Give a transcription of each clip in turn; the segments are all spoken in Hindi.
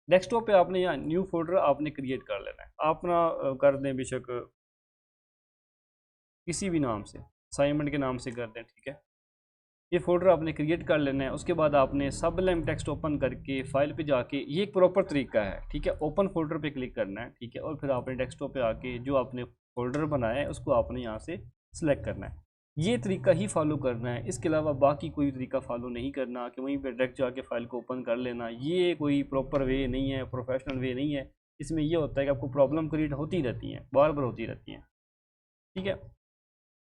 डेस्कटॉप पे आपने यहाँ न्यू फोल्डर आपने क्रिएट कर लेना है। आप ना कर दें बेशक किसी भी नाम से, असाइनमेंट के नाम से कर दें, ठीक है। ये फोल्डर आपने क्रिएट कर लेना है। उसके बाद आपने सबलाइम टेक्स्ट ओपन करके फाइल पे जाके, ये एक प्रॉपर तरीका है, ठीक है। ओपन फोल्डर पे क्लिक करना है, ठीक है, और फिर आपने डेस्कटॉप पे आके जो आपने फोल्डर बनाया है उसको आपने यहाँ से सिलेक्ट करना है। ये तरीका ही फॉलो करना है, इसके अलावा बाकी कोई तरीका फॉलो नहीं करना कि वहीं पे डायरेक्ट जाके फाइल को ओपन कर लेना। ये कोई प्रॉपर वे नहीं है, प्रोफेशनल वे नहीं है। इसमें ये होता है कि आपको प्रॉब्लम क्रिएट होती रहती हैं, बार बार होती रहती हैं, ठीक है।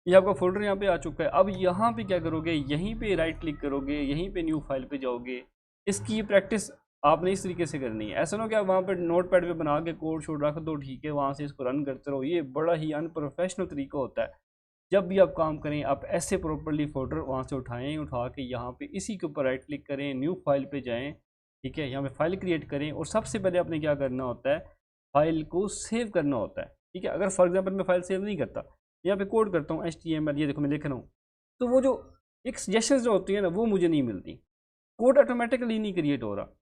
ये आपका फोल्डर यहाँ पे आ चुका है। अब यहाँ पे क्या करोगे, यहीं पे राइट क्लिक करोगे, यहीं पे न्यू फाइल पे जाओगे। इसकी प्रैक्टिस आपने इस तरीके से करनी है। ऐसा ना हो कि आप वहाँ पे नोट पैड पे बना के कोड शोड रख दो, ठीक है, वहाँ से इसको रन करते रहो। ये बड़ा ही अनप्रोफेशनल तरीका होता है। जब भी आप काम करें, आप ऐसे प्रॉपरली फोल्डर वहाँ से उठाएँ, उठा के यहाँ पे इसी के ऊपर राइट क्लिक करें, न्यू फाइल पे जाएँ, ठीक है, यहाँ पे फाइल क्रिएट करें। और सबसे पहले आपने क्या करना होता है, फाइल को सेव करना होता है, ठीक है। अगर फॉर एग्जाम्पल मैं फाइल सेव नहीं करता, यहाँ पे कोड करता हूँ HTML, ये देखो मैं लिख रहा हूँ, तो वो जो एक सजेशन जो होती है ना, वो मुझे नहीं मिलती। कोड ऑटोमेटिकली नहीं क्रिएट हो रहा।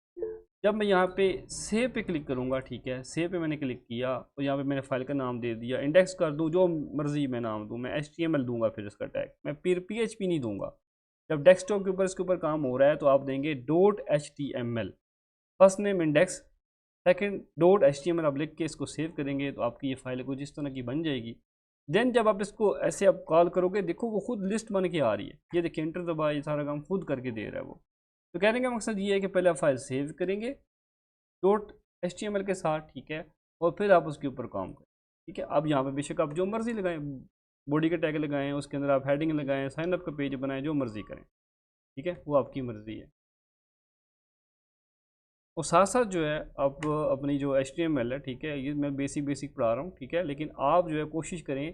जब मैं यहाँ पे सेव पे क्लिक करूँगा, ठीक है, सेव पे मैंने क्लिक किया और यहाँ पे मैंने फाइल का नाम दे दिया, इंडेक्स कर दूँ, जो मर्जी मैं नाम दूँ, मैं HTML दूंगा, फिर इसका टैग मैं फिर PHP नहीं दूंगा। जब डेस्कटॉप के ऊपर इसके ऊपर काम हो रहा है तो आप देंगे .html, first name index, second .html, आप लिख के इसको सेव करेंगे तो आपकी ये फाइल कुछ इस तरह की बन जाएगी। देन जब आप इसको ऐसे आप कॉल करोगे, देखो वो खुद लिस्ट बन के आ रही है। ये देखिए इंटर दबा, ये सारा काम खुद करके दे रहा है वो। तो कहने का मकसद ये है कि पहले आप फाइल सेव करेंगे .html के साथ, ठीक है, और फिर आप उसके ऊपर काम करें, ठीक है। अब यहाँ पे बेशक आप जो मर्जी लगाएं, बॉडी के टैग लगाएं, उसके अंदर आप हेडिंग लगाएं, साइन अप का पेज बनाएं, जो मर्जी करें, ठीक है, वो आपकी मर्जी है। और साथ साथ जो है आप अपनी जो HTML है, ठीक है, ये मैं बेसिक बेसिक पढ़ा रहा हूँ, ठीक है, लेकिन आप जो है कोशिश करें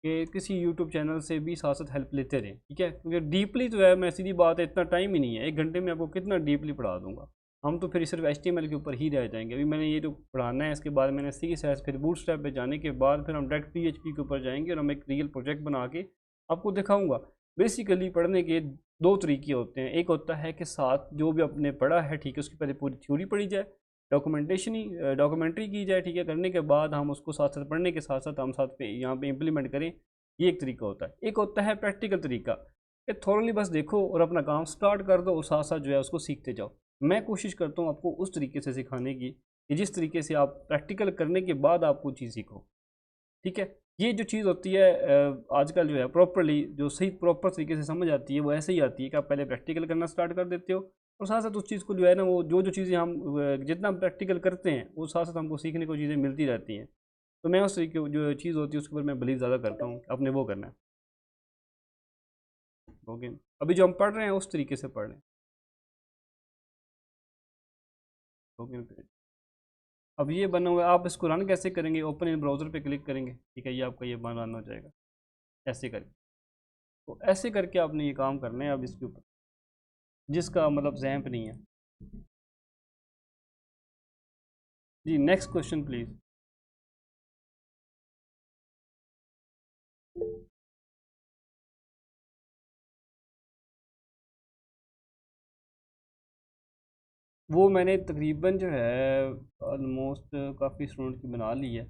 कि किसी यूट्यूब चैनल से भी साथ साथ हेल्प लेते रहें, ठीक है, क्योंकि डीपली तो है, मैं सीधी बात है, इतना टाइम ही नहीं है, 1 घंटे में आपको कितना डीपली पढ़ा दूंगा। हम तो फिर सिर्फ HTML के ऊपर ही रह जाएंगे। अभी मैंने ये जो पढ़ाना है, इसके बाद मैंने CSS, फिर बूटस्ट्रैप पे जाने के बाद फिर हम डायरेक्ट PHP के ऊपर जाएंगे और हम एक रियल प्रोजेक्ट बना के आपको दिखाऊंगा। बेसिकली पढ़ने के 2 तरीके होते हैं। एक होता है कि साथ जो भी आपने पढ़ा है, ठीक है, उसकी पहले पूरी थ्योरी पढ़ी जाए, डॉक्यूमेंट्री की जाए, ठीक है, करने के बाद हम उसको साथ साथ पढ़ने के साथ साथ हम साथ पे यहाँ पे इम्प्लीमेंट करें। ये एक तरीका होता है। एक होता है प्रैक्टिकल तरीका, कि थोरली बस देखो और अपना काम स्टार्ट कर दो और साथ साथ जो है उसको सीखते जाओ। मैं कोशिश करता हूँ आपको उस तरीके से सिखाने की कि जिस तरीके से आप प्रैक्टिकल करने के बाद आप कुछ चीज़ सीखो, ठीक है। ये जो चीज़ होती है आजकल जो है प्रॉपरली, जो सही प्रॉपर तरीके से समझ आती है, वो ऐसे ही आती है कि आप पहले प्रैक्टिकल करना स्टार्ट कर देते हो और साथ साथ उस चीज़ को जो है ना, वो जो जो चीज़ें हम जितना हम प्रैक्टिकल करते हैं वो साथ साथ हमको सीखने को चीज़ें मिलती रहती हैं। तो मैं उस तरीके जो चीज़ होती है उसके ऊपर मैं बिलीव ज़्यादा करता हूँ, आपने वो करना है। ओके, अभी जो हम पढ़ रहे हैं उस तरीके से पढ़ रहे हैं। ओके, अब ये बना हुआ है, आप इसको रन कैसे करेंगे, ओपन इन ब्राउज़र पे क्लिक करेंगे, ठीक है, ये आपका ये बन रन हो जाएगा ऐसे करके। तो ऐसे करके आपने ये काम करना है अब इसके ऊपर, जिसका मतलब जैम्प नहीं है। जी, नेक्स्ट क्वेश्चन प्लीज़। वो मैंने तकरीबन जो है ऑलमोस्ट काफ़ी स्टूडेंट की बना ली है,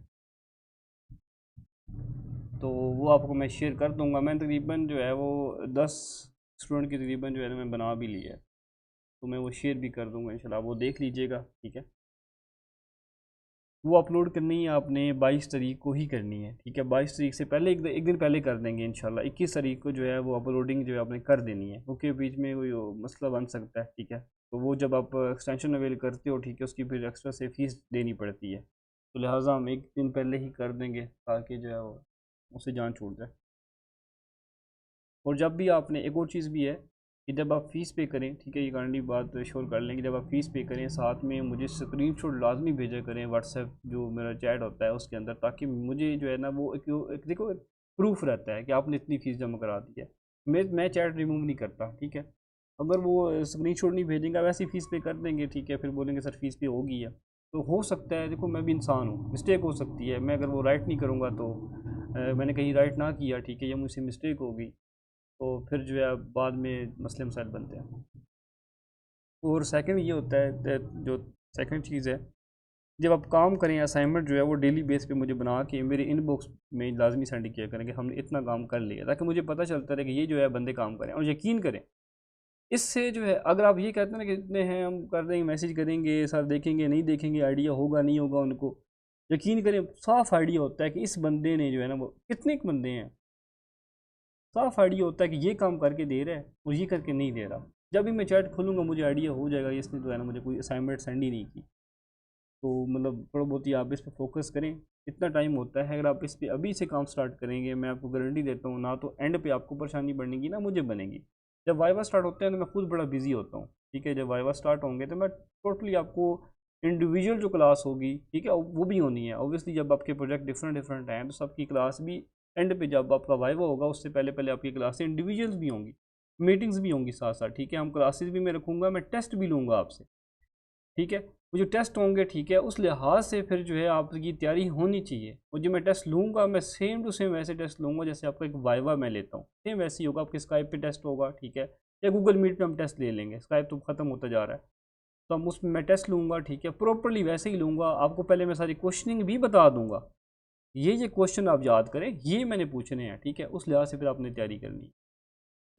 तो वो आपको मैं शेयर कर दूंगा। मैं तकरीबन जो है वो 10 स्टूडेंट की तकरीबन जो है ना मैं बना भी ली है, तो मैं वो शेयर भी कर दूंगा इंशाल्लाह, वो देख लीजिएगा, ठीक है। वो अपलोड करनी है आपने 22 तारीख को ही करनी है, ठीक है। 22 तारीख से पहले एक दिन पहले कर देंगे इंशाल्लाह। 21 तारीख को जो है वो अपलोडिंग जो है आपने कर देनी है, क्योंकि बीच में कोई मसला बन सकता है, ठीक है। तो वो जब आप एक्सटेंशन अवेल करते हो, ठीक है, उसकी फिर एक्स्ट्रा से फ़ीस देनी पड़ती है, तो लिहाजा हम 1 दिन पहले ही कर देंगे ताकि जो है वो उससे जान छूट जाए। और जब भी आपने एक और चीज़ भी है कि जब आप फ़ीस पे करें, ठीक है, ये करंटली बात श्योर कर लेंगे, जब आप फ़ीस पे करें साथ में मुझे स्क्रीनशॉट लाजमी भेजा करें व्हाट्सएप जो मेरा चैट होता है उसके अंदर, ताकि मुझे जो है ना वो एक देखो एक प्रूफ रहता है कि आपने इतनी फ़ीस जमा करा दी है। मैं चैट रिमूव नहीं करता, ठीक है। अगर वो स्क्रीनशॉट नहीं भेजेंगे, आप ऐसी फ़ीस पे कर देंगे, ठीक है, फिर बोलेंगे सर फ़ीस पे होगी है, तो हो सकता है, देखो मैं भी इंसान हूँ, मिस्टेक हो सकती है। मैं अगर वो राइट नहीं करूँगा तो मैंने कहीं राइट ना किया, ठीक है, या मुझसे मिस्टेक होगी, तो फिर जो है बाद में मसले मसाइल बनते हैं। और सेकंड ये होता है जो सेकंड चीज़ है जब आप काम करें असाइनमेंट जो है वो डेली बेस पे मुझे बना के मेरे इनबॉक्स में लाजमी सेंड किया करें कि हमने इतना काम कर लिया, ताकि मुझे पता चलता रहे कि ये जो है बंदे काम करें। और यकीन करें, इससे जो है अगर आप ये कहते हैं ना कि इतने हैं हम कर देंगे, मैसेज करेंगे, सर देखेंगे नहीं देखेंगे, आइडिया होगा नहीं होगा उनको, यकीन करें साफ आइडिया होता है कि इस बंदे ने जो है ना, वो कितने बंदे हैं, साफ आइडिया होता है कि ये काम करके दे रहा है और ये करके नहीं दे रहा। जब भी मैं चैट खोलूँगा मुझे आइडिया हो जाएगा इसने जो है ना मुझे कोई असाइनमेंट सेंड ही नहीं की। तो मतलब थोड़ा बहुत ही आप इस पर फोकस करें, इतना टाइम होता है। अगर आप इस पर अभी से काम स्टार्ट करेंगे, मैं आपको गारंटी देता हूँ, ना तो एंड पे आपको परेशानी बनेगी ना मुझे बनेगी। जब वाइवा स्टार्ट होते हैं तो मैं खुद बड़ा बिजी होता हूँ, ठीक है। जब वाइवा स्टार्ट होंगे तो मैं टोटली आपको इंडिविजुअल जो क्लास होगी, ठीक है, वो भी होनी है ऑब्वियसली। जब आपके प्रोजेक्ट डिफरेंट डिफरेंट हैं तो सबकी क्लास भी एंड पे, जब आपका वाइवा होगा उससे पहले पहले आपकी क्लासें इंडिविजुअल्स भी होंगी, मीटिंग्स भी होंगी साथ साथ, ठीक है। हम क्लासेस भी मैं रखूँगा, मैं टेस्ट भी लूँगा आपसे, ठीक है। वो जो टेस्ट होंगे, ठीक है, उस लिहाज से फिर जो है आपकी तैयारी होनी चाहिए। और जो मैं टेस्ट लूँगा मैं सेम टू सेम वैसे टेस्ट लूँगा जैसे आपका एक वाइवा मैं लेता हूँ, सेम वैसे ही होगा। आपके स्काइप पे टेस्ट होगा, ठीक है, या गूगल मीट पे हम टेस्ट ले लेंगे, स्काइप तो ख़त्म होता जा रहा है, तो हम उसमें मैं टेस्ट लूँगा, ठीक है, प्रॉपरली वैसे ही लूँगा। आपको पहले मैं सारी क्वेश्चनिंग भी बता दूँगा, ये क्वेश्चन आप याद करें, ये मैंने पूछने हैं, ठीक है। उस लिहाज से फिर आपने तैयारी करनी है।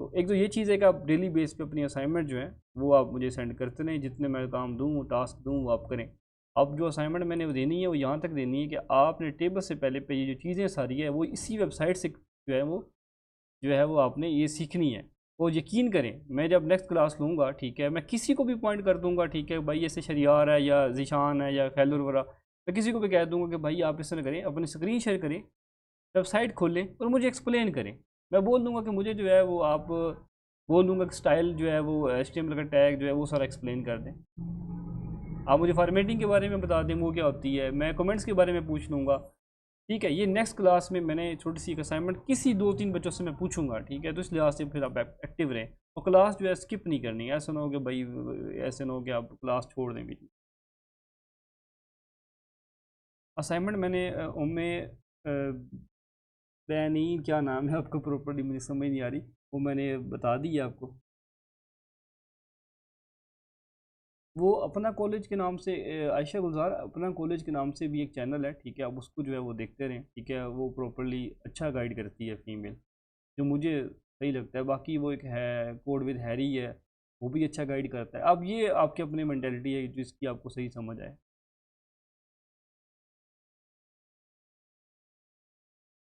तो एक तो ये चीज़ है कि आप डेली बेस पे अपनी असाइनमेंट जो है वो आप मुझे सेंड करते रहें, जितने मैं काम दूँ टास्क दूँ वो आप करें। अब जो असाइनमेंट मैंने देनी है वो यहाँ तक देनी है कि आपने टेबल से पहले पे ये जो चीज़ें सारी है वो इसी वेबसाइट से जो है वो आपने ये सीखनी है। और यकीन करें, मैं जब नेक्स्ट क्लास लूँगा, ठीक है, मैं किसी को भी पॉइंट कर दूँगा, ठीक है, भाई ऐसे शरियार है या ज़ीशान है या खैलुर वगैरह, मैं किसी को भी कह दूँगा कि भाई आप इस तरह करें, अपनी स्क्रीन शेयर करें, वेबसाइट खोलें और मुझे एक्सप्लेन करें। मैं बोल दूंगा कि मुझे जो है वो आप बोल दूंगा कि स्टाइल जो है वो HTML का टैग जो है वो सारा एक्सप्लेन कर दें। आप मुझे फॉर्मेटिंग के बारे में बता दें वो क्या होती है, मैं कमेंट्स के बारे में पूछ लूँगा, ठीक है। ये नेक्स्ट क्लास में मैंने छोटी सी एक असाइनमेंट किसी 2-3 बच्चों से मैं पूछूंगा, ठीक है। तो इस लिहाज से फिर आप एक्टिव रहें और क्लास जो है स्किप नहीं करनी है। ऐसा ना हो कि भाई, ऐसे ना हो कि आप क्लास छोड़ दें बीच में। असाइनमेंट मैंने उनमें नहीं, क्या नाम है आपको प्रॉपर्ली मुझे समझ नहीं आ रही, वो मैंने बता दी है आपको। वो अपना कॉलेज के नाम से, आयशा गुलजार अपना कॉलेज के नाम से भी एक चैनल है, ठीक है। आप उसको जो है वो देखते रहें, ठीक है। वो प्रॉपर्ली अच्छा गाइड करती है फीमेल, जो मुझे सही लगता है। बाकी वो एक है कोड विद हैरी है, वो भी अच्छा गाइड करता है। अब ये आपकी अपनी मैंटेलिटी है जिसकी आपको सही समझ आए।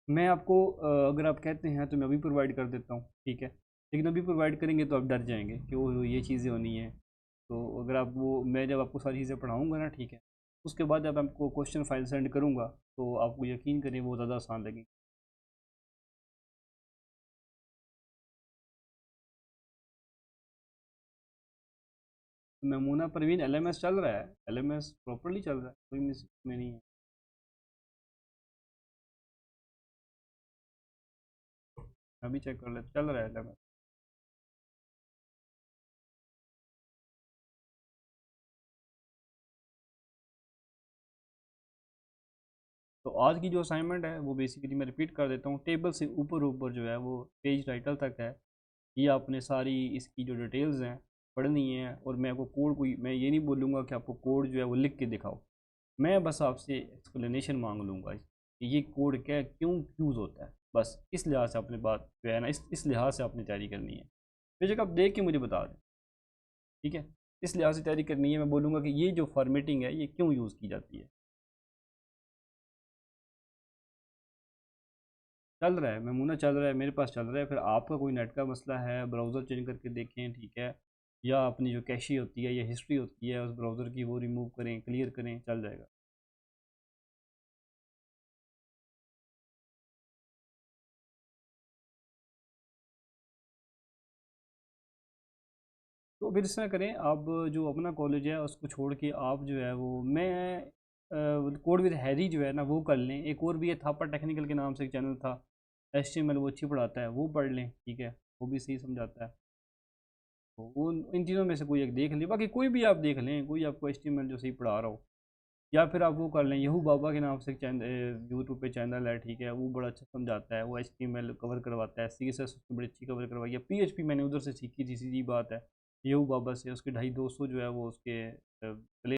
मैं आपको अगर आप कहते हैं तो मैं अभी प्रोवाइड कर देता हूँ, ठीक है। लेकिन अभी प्रोवाइड करेंगे तो आप डर जाएंगे कि वो ये चीज़ें होनी है। तो अगर आप वो, मैं जब आपको सारी चीज़ें पढ़ाऊँगा ना, ठीक है, उसके बाद जब आपको क्वेश्चन फाइल सेंड करूँगा तो आपको यकीन करें वो ज़्यादा आसान लगेगी। नमूना परवीन LMS चल रहा है, LMS प्रॉपरली चल रहा है, कोई मिस में नहीं है। अभी चेक कर ले, चल रहा है LMS। तो आज की जो असाइनमेंट है वो बेसिकली मैं रिपीट कर देता हूँ, टेबल से ऊपर ऊपर जो है वो पेज टाइटल तक है। ये आपने सारी इसकी जो डिटेल्स हैं पढ़नी है। और मैं आपको कोड, कोई मैं ये नहीं बोलूँगा कि आपको कोड जो है वो लिख के दिखाओ, मैं बस आपसे एक्सप्लेनेशन मांग लूँगा कि ये कोड क्या क्यों यूज़ होता है। बस इस लिहाज से आपने बात जो है ना, इस लिहाज से आपने तैयारी करनी है। बेशक आप देख के मुझे बता दें, ठीक है। इस लिहाज से तैयारी करनी है। मैं बोलूँगा कि ये जो फॉर्मेटिंग है ये क्यों यूज़ की जाती है। चल रहा है नमूना, चल रहा है, मेरे पास चल रहा है। फिर आपका कोई नेट का मसला है, ब्राउज़र चेंज करके देखें, ठीक है, या अपनी जो कैशी होती है या हिस्ट्री होती है उस ब्राउज़र की वो रिमूव करें, क्लियर करें, चल जाएगा। तो फिर इस तरह करें, आप जो अपना कॉलेज है उसको छोड़ के आप जो है वो, मैं कोड विद हैरी जो है ना वो कर लें। एक और भी है, थापा टेक्निकल के नाम से एक चैनल था, HTML वो अच्छी पढ़ाता है, वो पढ़ लें, ठीक है, वो भी सही समझाता है। तो वो इन तीनों में से कोई एक देख लें, बाकी कोई भी आप देख लें, कोई आपको HTML जो सही पढ़ा रहा हो। या फिर आप वो कर लें, यहू बाबा के नाम से एक चैनल यूट्यूब पे चैनल है, ठीक है, वो बड़ा अच्छा समझाता है, वो HTML कवर करवाता है, CSS उसमें बड़ी अच्छी कवर करवाई है, PHP मैंने उधर से सीखी थी, सीधी बात है, यहू बाबा से। उसके 250 जो है वो उसके प्ले